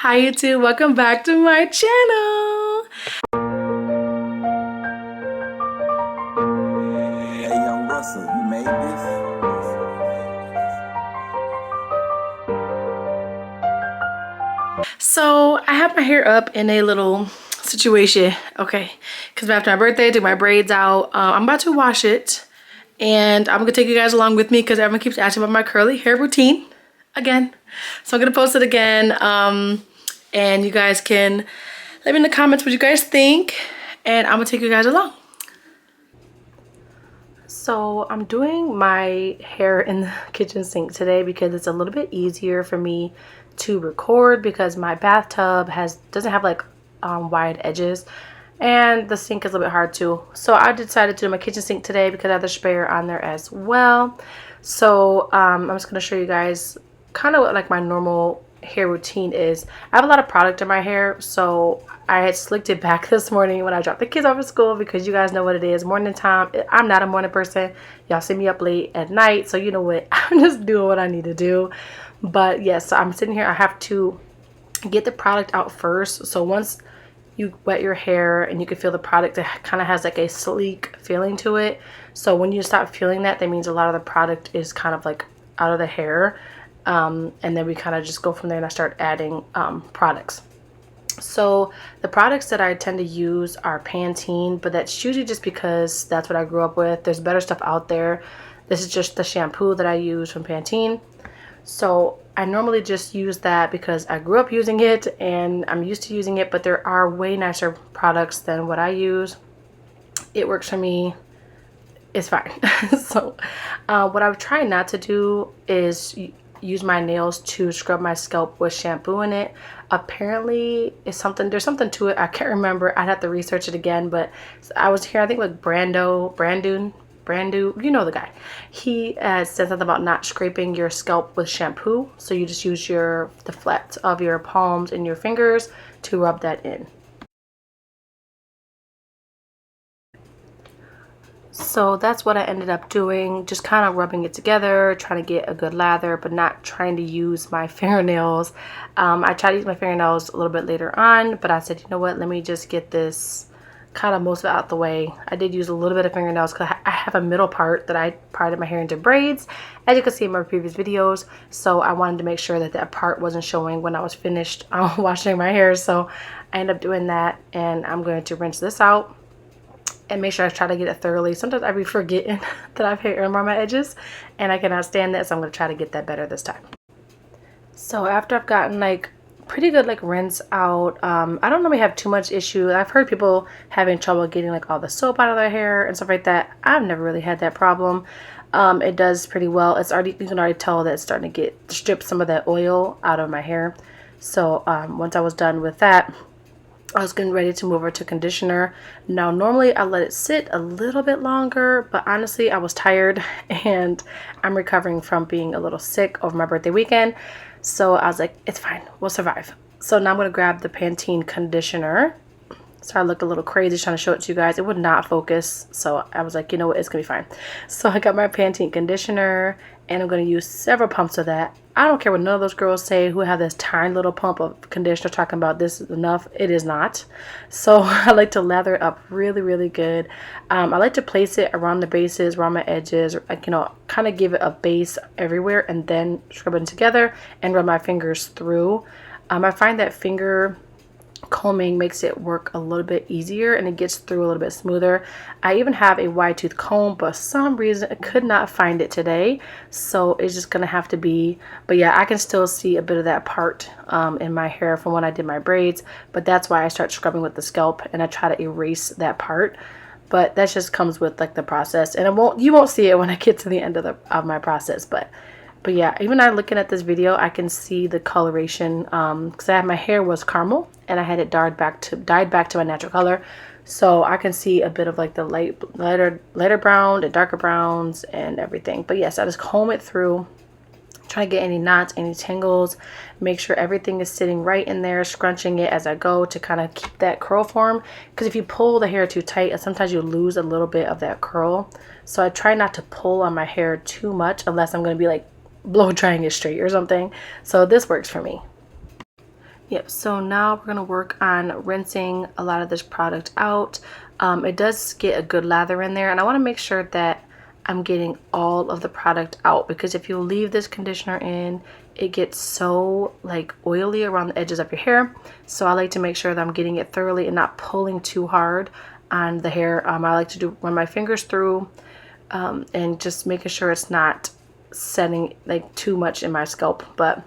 Hi YouTube, welcome back to my channel. Hey, young Russell, you made this? So I have my hair up in a little situation, okay? Because after my birthday, I took my braids out. I'm about to wash it, and I'm gonna take you guys along with me because everyone keeps asking about my curly hair routine again. So I'm gonna post it again, and you guys can let me in the comments what you guys think, and I'm gonna take you guys along. So I'm doing my hair in the kitchen sink today because it's a little bit easier for me to record because my bathtub doesn't have like wide edges, and the sink is a little bit hard too. So I decided to do my kitchen sink today because I have the sprayer on there as well. So I'm just going to show you guys kind of what like my normal hair routine is. I have a lot of product in my hair, so I had slicked it back this morning when I dropped the kids off at school because you guys know what it is, morning time. I'm not a morning person. Y'all see me up late at night, so you know what, I'm just doing what I need to do. But yes, so I'm sitting here. I have to get the product out first. So once you wet your hair and you can feel the product, it kind of has like a sleek feeling to it. So when you stop feeling that, that means a lot of the product is kind of like out of the hair. And then we kind of just go from there and I start adding products. So the products that I tend to use are Pantene, but that's usually just because that's what I grew up with. There's better stuff out there. This is just the shampoo that I use from Pantene. So I normally just use that because I grew up using it and I'm used to using it, but there are way nicer products than what I use. It works for me. It's fine. So what I'm trying not to do is use my nails to scrub my scalp with shampoo in it. Apparently there's something to it. I can't remember. I'd have to research it again, but I was here, I think with Brandu, you know the guy. He said something about not scraping your scalp with shampoo. So you just use the flats of your palms and your fingers to rub that in. So that's what I ended up doing, just kind of rubbing it together, trying to get a good lather, but not trying to use my fingernails. I tried to use my fingernails a little bit later on, but I said, you know what, let me just get this kind of most of it out the way. I did use a little bit of fingernails because I have a middle part that I parted my hair into braids, as you can see in my previous videos. So I wanted to make sure that that part wasn't showing when I was finished washing my hair. So I ended up doing that, and I'm going to rinse this out and make sure I try to get it thoroughly. Sometimes I be forgetting that I've hair around my edges and I cannot stand that, so I'm going to try to get that better this time. So after I've gotten like pretty good like rinse out, I don't normally have too much issue. I've heard people having trouble getting like all the soap out of their hair and stuff like that. I've never really had that problem. It does pretty well. You can already tell that it's starting to strip some of that oil out of my hair. So once I was done with that, I was getting ready to move over to conditioner. Now, normally I let it sit a little bit longer, but honestly, I was tired and I'm recovering from being a little sick over my birthday weekend. So I was like, it's fine, we'll survive. So now I'm going to grab the Pantene conditioner. So I look a little crazy trying to show it to you guys. It would not focus. So I was like, you know what, it's going to be fine. So I got my Pantene conditioner and I'm going to use several pumps of that. I don't care what none of those girls say who have this tiny little pump of conditioner talking about this is enough. It is not. So I like to lather it up really, really good. I like to place it around the bases, around my edges, like, you know, kind of give it a base everywhere and then scrub it together and run my fingers through. I find that finger combing makes it work a little bit easier and it gets through a little bit smoother. I even have a wide tooth comb, but for some reason I could not find it today, so it's just gonna have to be, but yeah, I can still see a bit of that part in my hair from when I did my braids, but that's why I start scrubbing with the scalp and I try to erase that part. But that just comes with like the process, and you won't see it when I get to the end of my process. But yeah, even I looking at this video, I can see the coloration because my hair was caramel and I had it dyed back to my natural color. So I can see a bit of like the lighter brown and darker browns and everything. But yes, I just comb it through, try to get any knots, any tangles, make sure everything is sitting right in there, scrunching it as I go to kind of keep that curl form. Because if you pull the hair too tight, sometimes you lose a little bit of that curl. So I try not to pull on my hair too much unless I'm going to be like blow drying it straight or something. So this works for me. Yep, so now we're going to work on rinsing a lot of this product out. It does get a good lather in there, and I want to make sure that I'm getting all of the product out, because if you leave this conditioner in, it gets so like oily around the edges of your hair. So I like to make sure that I'm getting it thoroughly and not pulling too hard on the hair. I like to run my fingers through and just making sure it's not setting like too much in my scalp, but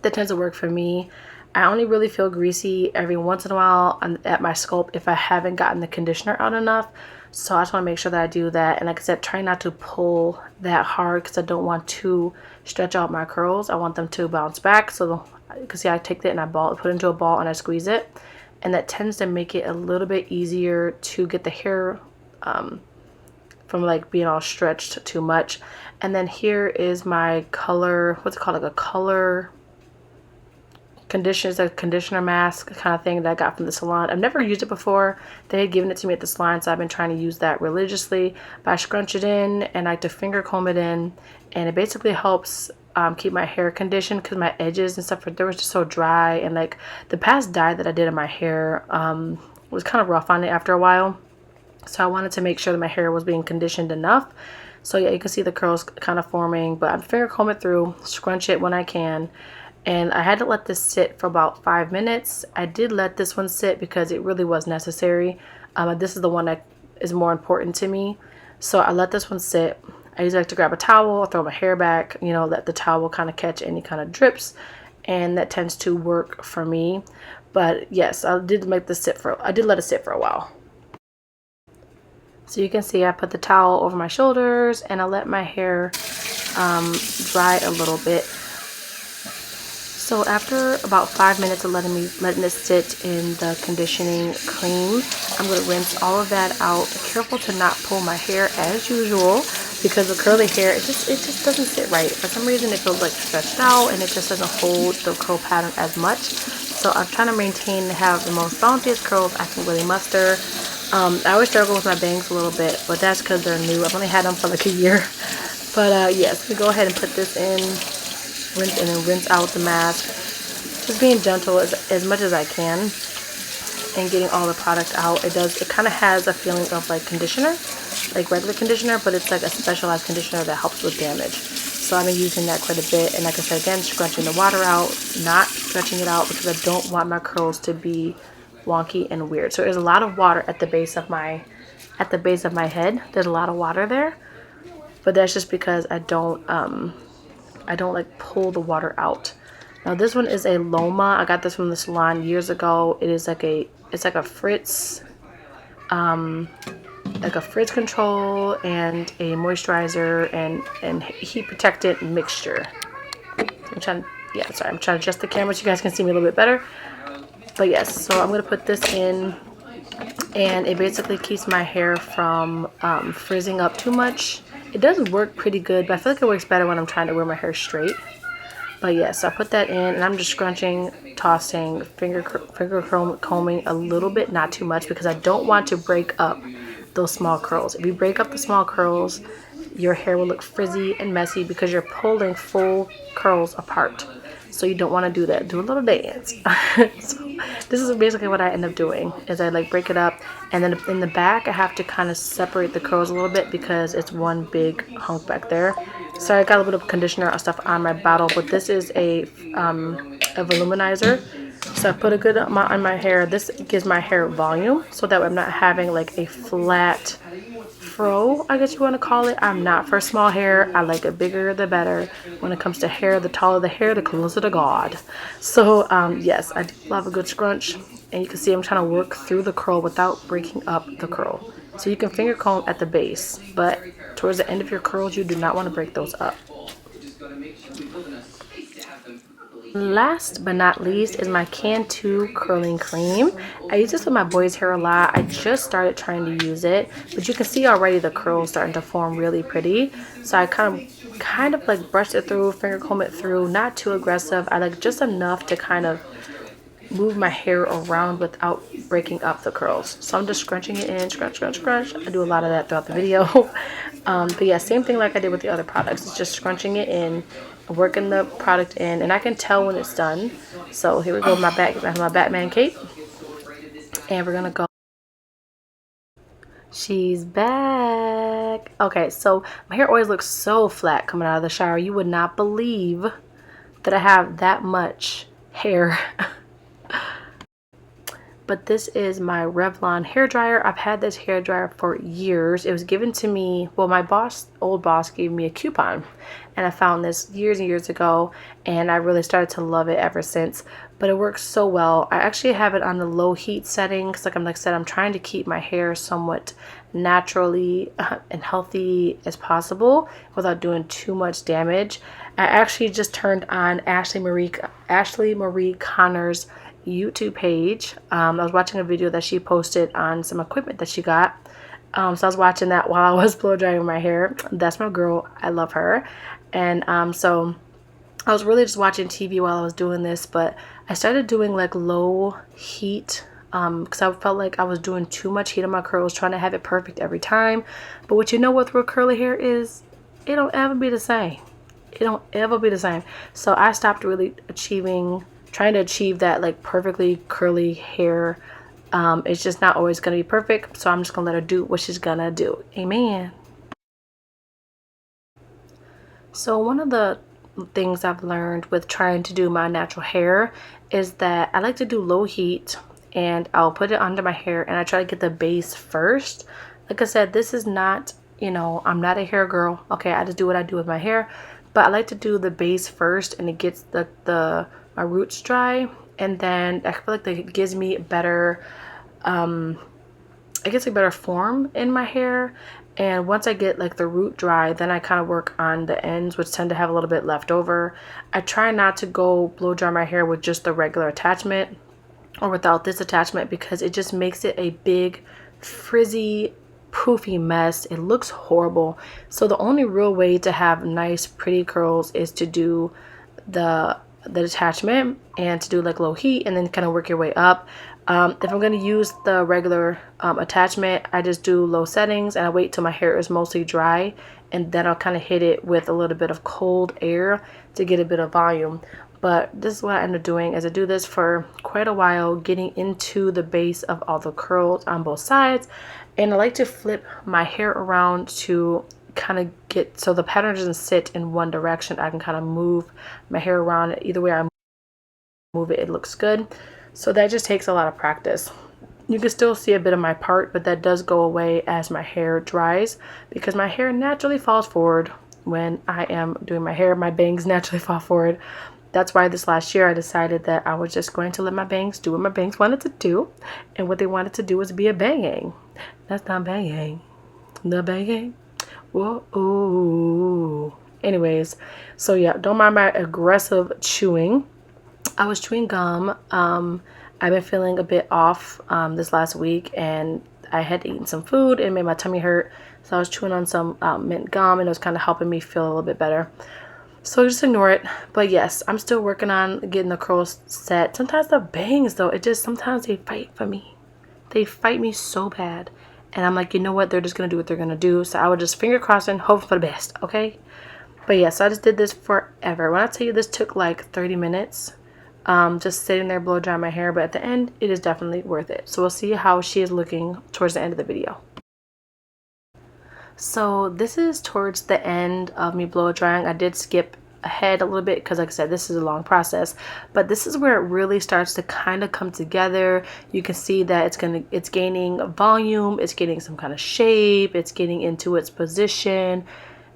that tends to work for me. I only really feel greasy every once in a while at my scalp if I haven't gotten the conditioner out enough. So I just want to make sure that I do that. And like I said, try not to pull that hard because I don't want to stretch out my curls. I want them to bounce back. So you can see I take that and I put it into a ball and I squeeze it. And that tends to make it a little bit easier to get the hair from like being all stretched too much. And then here is my color, what's it called, like a color conditioner, a conditioner mask kind of thing that I got from the salon. I've never used it before. They had given it to me at the salon, so I've been trying to use that religiously. But I scrunch it in and I like to finger comb it in, and it basically helps keep my hair conditioned because my edges and stuff they were just so dry, and like the past dye that I did in my hair was kind of rough on it after a while. So I wanted to make sure that my hair was being conditioned enough. So yeah, you can see the curls kind of forming, but I finger comb it through, scrunch it when I can. And I had to let this sit for about 5 minutes. I did let this one sit because it really was necessary. This is the one that is more important to me. So I let this one sit. I usually like to grab a towel, throw my hair back, you know, let the towel kind of catch any kind of drips. And that tends to work for me. But yes, I did let it sit for a while. So you can see I put the towel over my shoulders and I let my hair dry a little bit. So after about 5 minutes of letting it sit in the conditioning cream, I'm going to rinse all of that out. Careful to not pull my hair as usual, because the curly hair, it just doesn't sit right. For some reason it feels like stretched out and it just doesn't hold the curl pattern as much. So I'm trying to maintain to have the most bounteous curls I can really muster. I always struggle with my bangs a little bit, but that's because they're new. I've only had them for like a year. But yes, we go ahead and put this in. Rinse in and rinse out the mask, just being gentle as much as I can and getting all the product out. It kind of has a feeling of like conditioner, like regular conditioner, but it's like a specialized conditioner that helps with damage. So I've been using that quite a bit, and like I said, again, scrunching the water out, not stretching it out because I don't want my curls to be wonky and weird. So there's a lot of water at the base of my head. There's a lot of water there, but that's just because I don't like pull the water out. Now this one is a Loma. I got this from the salon years ago. It's like a Fritz control and a moisturizer and heat protectant mixture. I'm trying to adjust the camera so you guys can see me a little bit better. But yes, so I'm gonna put this in, and it basically keeps my hair from frizzing up too much. It does work pretty good, but I feel like it works better when I'm trying to wear my hair straight. But yes, I put that in, and I'm just scrunching, tossing, finger combing a little bit, not too much, because I don't want to break up those small curls. If you break up the small curls, your hair will look frizzy and messy because you're pulling full curls apart. So you don't want to do that. Do a little dance. So this is basically what I end up doing, is I like break it up, and then in the back I have to kind of separate the curls a little bit because it's one big hunk back there. So I got a little bit of conditioner and stuff on my bottle, but this is a voluminizer. So I put a good amount on my hair. This gives my hair volume, so that I'm not having like a flat fro, I guess you want to call it. I'm not for small hair. I like it bigger the better. When it comes to hair, the taller the hair, the closer to God. So yes, I do love a good scrunch, and you can see I'm trying to work through the curl without breaking up the curl. So you can finger comb at the base, but towards the end of your curls, you do not want to break those up. Last but not least is my Cantu curling cream. I use this with my boys' hair a lot. I just started trying to use it, but you can see already the curls starting to form really pretty. So I kind of like brush it through, finger comb it through, not too aggressive. I like just enough to kind of move my hair around without breaking up the curls. So I'm just scrunching it in, scrunch. I do a lot of that throughout the video. But yeah, same thing like I did with the other products. It's just scrunching it in working the product in, and I can tell when it's done. So here we go, my Batman cape, and we're gonna go. She's back. Okay, so my hair always looks so flat coming out of the shower. You would not believe that I have that much hair. But this is my Revlon hair dryer. I've had this hair dryer for years. It was given to me, well, my old boss gave me a coupon, and I found this years and years ago, and I really started to love it ever since. But it works so well. I actually have it on the low heat setting because, like I said, I'm trying to keep my hair somewhat naturally and healthy as possible without doing too much damage. I actually just turned on Ashley Marie Connor's YouTube page. I was watching a video that she posted on some equipment that she got. So I was watching that while I was blow drying my hair. That's my girl. I love her. And so I was really just watching TV while I was doing this, but I started doing like low heat because I felt like I was doing too much heat on my curls, trying to have it perfect every time. But what you know with real curly hair is it don't ever be the same. It don't ever be the same. So I stopped really trying to achieve that like perfectly curly hair. It's just not always going to be perfect, so I'm just going to let her do what she's going to do. Amen. So one of the things I've learned with trying to do my natural hair is that I like to do low heat, and I'll put it under my hair and I try to get the base first. Like I said, this is not, I'm not a hair girl. Okay, I just do what I do with my hair, but I like to do the base first, and it gets my roots dry, and then I feel like that it gives me better better form in my hair. And once I get like the root dry, then I kind of work on the ends, which tend to have a little bit left over. I try not to go blow dry my hair with just the regular attachment or without this attachment, because it just makes it a big frizzy poofy mess. It looks horrible. So the only real way to have nice pretty curls is to do the attachment and to do like low heat, and then kind of work your way up. If I'm going to use the regular attachment, I just do low settings and I wait till my hair is mostly dry, and then I'll kind of hit it with a little bit of cold air to get a bit of volume. But this is what I end up doing, is I do this for quite a while, getting into the base of all the curls on both sides. And I like to flip my hair around to kind of get so the pattern doesn't sit in one direction. I can kind of move my hair around. Either way I move it, it looks good. So that just takes a lot of practice. You can still see a bit of my part, but that does go away as my hair dries, because my hair naturally falls forward when I am doing my hair. My bangs naturally fall forward. That's why this last year I decided that I was just going to let my bangs do what my bangs wanted to do, and what they wanted to do was be a banging. That's not banging. The banging. Whoa. Ooh. Anyways, so yeah, don't mind my aggressive chewing. I was chewing gum. I've been feeling a bit off this last week, and I had eaten some food and it made my tummy hurt. So I was chewing on some mint gum, and it was kind of helping me feel a little bit better. So just ignore it. But yes, I'm still working on getting the curls set. Sometimes the bangs though, sometimes they fight for me. They fight me so bad. And I'm like, you know what? They're just going to do what they're going to do. So I would just finger crossing, hope for the best. Okay. But yes, I just did this forever. When I tell you this took like 30 minutes, just sitting there blow drying my hair. But at the end, it is definitely worth it. So we'll see how she is looking towards the end of the video. So this is towards the end of me blow drying. I did skip ahead a little bit because, like I said, this is a long process, but this is where it really starts to kind of come together. You can see that it's gaining volume, it's getting some kind of shape, it's getting into its position,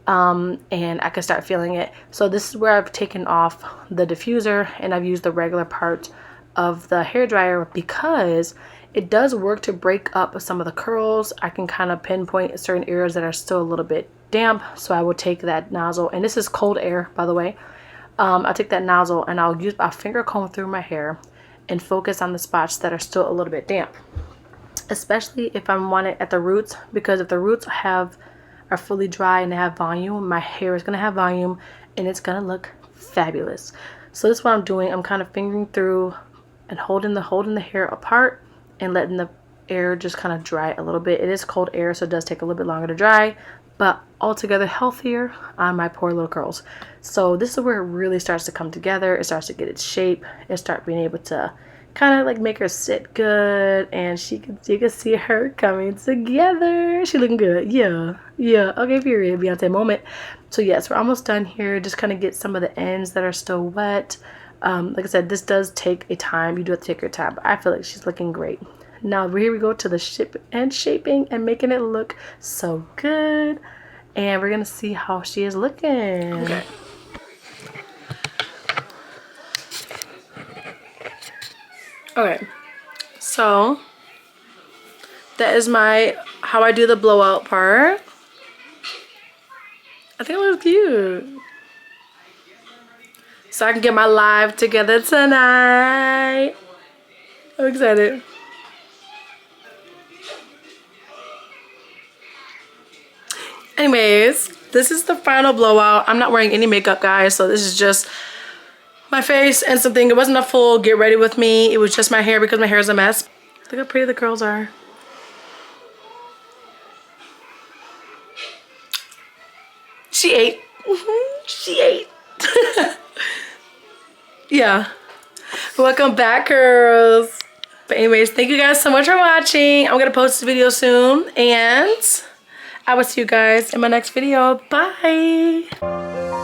and I can start feeling it. So this is where I've taken off the diffuser and I've used the regular part of the hairdryer, because it does work to break up some of the curls. I can kind of pinpoint certain areas that are still a little bit damp, so I will take that nozzle, and this is cold air, by the way. I'll take that nozzle and I'll use a finger comb through my hair and focus on the spots that are still a little bit damp, especially if I want it at the roots, because if the roots are fully dry and they have volume, my hair is going to have volume and it's going to look fabulous. So this is what I'm doing. I'm kind of fingering through and holding the hair apart and letting the air just kind of dry a little bit. It is cold air, so it does take a little bit longer to dry, but altogether healthier on my poor little curls. So this is where it really starts to come together. It starts to get its shape. It starts being able to kind of like make her sit good, and you can see her coming together. She looking good. Yeah, okay, period. Beyonce moment. So yes, we're almost done here. Just kind of get some of the ends that are still wet. Like I said, this does take a time. You do have to take your time, but I feel like she's looking great. Now here we go to the shaping and making it look so good, and we're gonna see how she is looking. Okay. Okay, so that is how I do the blowout part. I think it looks cute. So I can get my live together tonight. I'm excited. Anyways, this is the final blowout. I'm not wearing any makeup, guys, so this is just my face and something. It wasn't a full get ready with me. It was just my hair because my hair is a mess. Look how pretty the curls are. She ate. She ate. Yeah. Welcome back, girls. But anyways, thank you guys so much for watching. I'm gonna post this video soon, and I will see you guys in my next video. Bye.